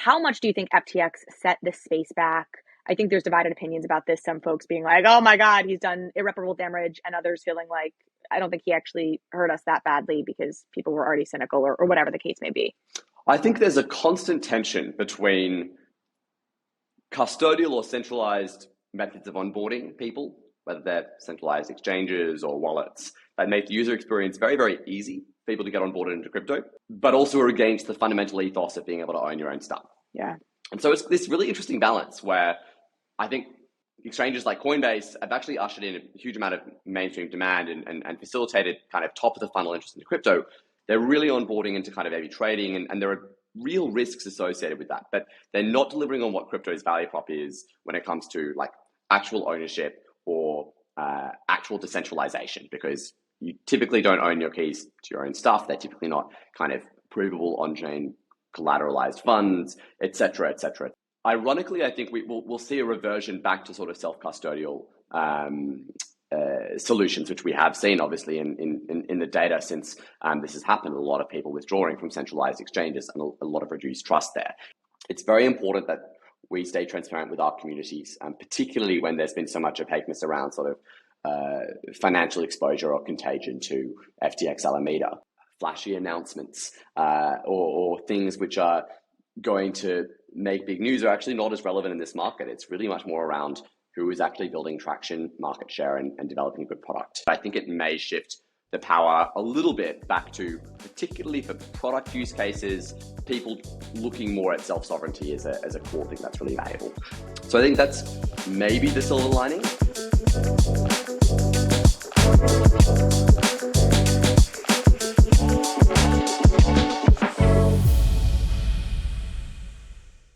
how much do you think FTX set this space back? I think there's divided opinions about this. Some folks being like, oh my God, he's done irreparable damage, and others feeling like, I don't think he actually hurt us that badly because people were already cynical or whatever the case may be. I think there's a constant tension between custodial or centralized methods of onboarding people, whether they're centralized exchanges or wallets, that make the user experience very, very easy for people to get onboarded into crypto, but also are against the fundamental ethos of being able to own your own stuff. Yeah. And so it's this really interesting balance where I think exchanges like Coinbase have actually ushered in a huge amount of mainstream demand and facilitated kind of top of the funnel interest in crypto. They're really onboarding into kind of heavy trading, and there are real risks associated with that, but they're not delivering on what crypto's value prop is when it comes to like actual ownership or actual decentralization, because you typically don't own your keys to your own stuff. They're typically not kind of provable on-chain collateralized funds, et cetera, et cetera. Ironically, I think we'll see a reversion back to sort of self-custodial solutions, which we have seen obviously in the data since this has happened. A lot of people withdrawing from centralized exchanges and a lot of reduced trust there. It's very important that we stay transparent with our communities, particularly when there's been so much opaqueness around sort of financial exposure or contagion to FTX Alameda. Flashy announcements or things which are going to make big news are actually not as relevant in this market. It's really much more around who is actually building traction, market share, and developing a good product. I think it may shift the power a little bit back to, particularly for product use cases, people looking more at self-sovereignty as a core thing that's really valuable. So I think that's maybe the silver lining.